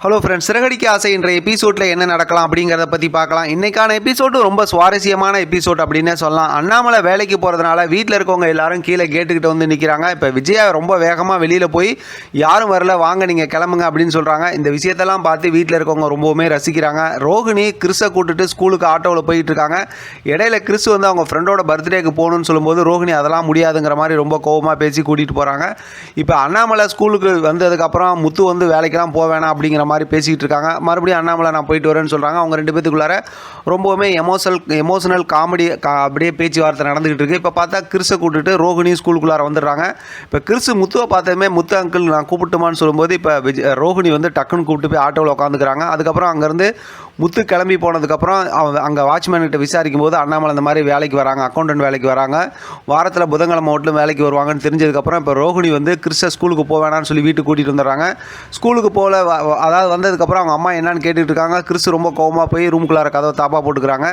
Hello friends, Siragadikka ஆசை இன்றைய எபிசோடில் என்ன நடக்கலாம் அப்படிங்கிறத பற்றி பார்க்கலாம். இன்றைக்கான எபிசோடு ரொம்ப சுவாரஸ்யமான எபிசோட் அப்படின்னே சொல்லலாம். அண்ணாமலை வேலைக்கு போகிறதுனால வீட்டில் இருக்கவங்க எல்லாரும் கீழே கேட்டுக்கிட்டு வந்து நிற்கிறாங்க. இப்போ விஜயா ரொம்ப வேகமாக வெளியில் போய் யாரும் வரல, வாங்க நீங்கள் கிளம்புங்க அப்படின்னு சொல்கிறாங்க. இந்த விஷயத்தெல்லாம் பார்த்து வீட்டில் இருக்கவங்க ரொம்பவுமே ரசிக்கிறாங்க. ரோகிணி கிறிஸை கூட்டுட்டு ஸ்கூலுக்கு ஆட்டோவில் போயிட்டு இருக்காங்க. இடையில கிறிஸ் வந்து அவங்க ஃப்ரெண்டோட பர்த்டேக்கு போகணுன்னு சொல்லும்போது ரோகிணி அதெல்லாம் முடியாதுங்கிற மாதிரி ரொம்ப கோவமாக பேசி கூட்டிகிட்டு போகிறாங்க. இப்போ அண்ணாமலை ஸ்கூலுக்கு வந்ததுக்கப்புறம் முத்து வந்து வேலைக்கெல்லாம் போவேணாம் அப்படிங்கிற மாதிரி பேசிக்கிட்டு இருக்காங்க. மறுபடியும் அண்ணாமலை நான் போயிட்டு வரேன்னு சொல்கிறாங்க. அவங்க ரெண்டு பேத்துக்குள்ளார ரொம்பவுமே எமோஷனல் காமெடி அப்படியே பேச்சுவார்த்தை நடந்துகிட்டு இருக்குது. இப்போ பார்த்தா கிறிஸை கூப்பிட்டுட்டு ரோகிணி ஸ்கூலுக்குள்ளார வந்துடுறாங்க. இப்போ கிறிஸ் முத்துவை பார்த்ததுமே முத்து அங்கிள் நான் கூப்பிட்டுமான்னு சொல்லும்போது இப்போ ரோகிணி வந்து டக்குன்னு கூப்பிட்டு போய் ஆட்டோவில் உட்காந்துக்கிறாங்க. அதுக்கப்புறம் அங்கேருந்து முத்து கிளம்பி போனதுக்கப்புறம் அங்கே வாட்ச்மேன்கிட்ட விசாரிக்கும் போது அண்ணாமலை இந்த மாதிரி வேலைக்கு வராங்க, அக்கௌண்டன்ட் வேலைக்கு வராங்க, வாரத்தில் புதன்கிழமை மட்டும் வேலைக்கு வருவாங்கன்னு தெரிஞ்சதுக்கப்புறம் இப்போ ரோகிணி வந்து கிறிஸை ஸ்கூலுக்கு போவேணான்னு சொல்லி வீட்டுக்கு கூட்டிகிட்டு வந்துடுறாங்க. ஸ்கூலுக்கு போகல, அதாவது வந்ததுக்கப்புறம் அவங்க அம்மா என்னன்னு கேட்டுட்டு இருக்காங்க. கிறிஸ் ரொம்ப கோவமாக போய் ரூம்குள்ளார கதவை தாப்பா போட்டுக்கிறாங்க.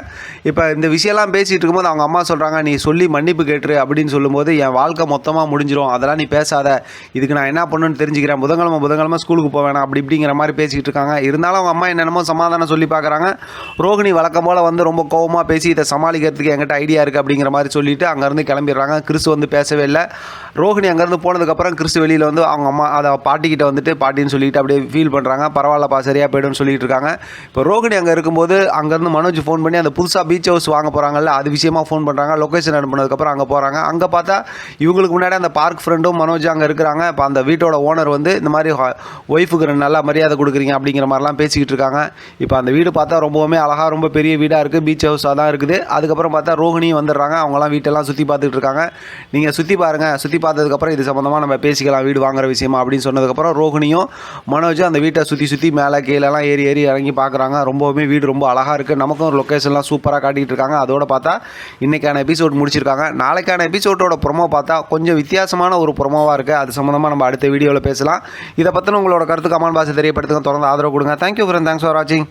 இப்போ இந்த விஷயம்லாம் பேசிகிட்டு இருக்கும்போது அவங்க அம்மா சொல்கிறாங்க, நீ சொல்லி மன்னிப்பு கேட்டுரு அப்படின்னு சொல்லும்போது என் வாழ்க்கை மொத்தமாக முடிஞ்சிடும், அதெல்லாம் நீ பேசாத, இதுக்கு நான் என்ன பண்ணுன்னு தெரிஞ்சுக்கிறேன், புதன்கிழமை ஸ்கூலுக்கு போவேணாம் அப்படி இப்படிங்கிற மாதிரி பேசிக்கிட்டு இருக்காங்க. இருந்தாலும் அவங்க அம்மா என்னென்னமோ சமாதானம் சொல்லி பார்க்குறாங்க. ரோகிணி வழக்கம் போல் வந்து ரொம்ப கோவமாக பேசி இதை சமாளிக்கிறதுக்கு என்கிட்ட ஐடியா இருக்குது அப்படிங்கிற மாதிரி சொல்லிவிட்டு அங்கேருந்து கிளம்பிடுறாங்க. கிறிஸ் வந்து பேசவே இல்லை. ரோகிணி அங்கேருந்து போனதுக்கப்புறம் கிறிஸ் வெளியில் வந்து அவங்க அம்மா அதை பாட்டிக்கிட்ட வந்துட்டு பாட்டின்னு சொல்லிட்டு அப்படியே ஃபீல் பண்ணுறாங்க. பரவாயில்லப்பா சரியாக போய்டுன்னு சொல்லிட்டு இருக்காங்க. இப்போ ரோகிணி அங்கே இருக்கும்போது அங்கேருந்து மனோஜ் ஃபோன் பண்ணி அந்த புதுசாக பீச் ஹவுஸ் வாங்க போகிறாங்கல்ல, அது விஷயமாக ஃபோன் பண்ணுறாங்க. லொக்கேஷன் அனுப்புனதுக்கப்புறம் அங்கே போகிறாங்க. அங்கே பார்த்தா இவங்களுக்கு முன்னாடி அந்த பார்க் ஃப்ரெண்டும் மனோஜ் அங்கே இருக்கிறாங்க. இப்போ அந்த வீட்டோட ஓனர் வந்து இந்த மாதிரி ஒய்ஃபுக்கு நல்லா மரியாதை கொடுக்குறீங்க அப்படிங்கிற மாதிரிலாம் பேசிக்கிட்டு இருக்காங்க. இப்போ அந்த வீடு பார்த்தா ரொம்பவுமே அழகாக ரொம்ப பெரிய வீடாக இருக்குது, பீச் ஹவுஸாக தான் இருக்குது. அதுக்கப்புறம் பார்த்தா ரோகிணியும் வந்துடுறாங்க. அவங்களாம் வீட்டெல்லாம் சுற்றி பார்த்துட்டு இருக்காங்க. நீங்கள் சுற்றி பாருங்கள், சுற்றி பார்த்ததுக்கப்புறம் இது சம்மந்தமாக நம்ம பேசிக்கலாம் வீடு வாங்குற விஷயமா அப்படின்னு சொன்னதுக்கப்புறம் ரோகிணியும் மனோஜும் அந்த வீட்டை சுற்றி மேலே கீழெல்லாம் ஏறி இறங்கி பார்க்குறாங்க. ரொம்பவுமே வீடு ரொம்ப அழகாக இருக்குது. நமக்கும் ஒரு லொக்கேஷன்லாம் சூப்பராக காட்டிகிட்டு இருக்காங்க. அதோட பார்த்தா இன்றைக்கான எபிசோட் முடிச்சிருக்காங்க. நாளைக்கான எபிசோடோட ப்ரொமோ பார்த்தா கொஞ்சம் வித்தியாசமான ஒரு ப்ரொமோவாக இருக்குது. அது சம்மந்தமாக நம்ம அடுத்த வீடியோவில் பேசலாம். இதை பற்றின உங்களோட கருத்து கமெண்ட் பாக்ஸில் தெரியப்படுத்துங்க. தொடர்ந்து ஆதரவு கொடுங்க. தேங்க்யூ ஃப்ரெண்ட், தேங்க்ஸ் ஃபார் வாட்சிங்.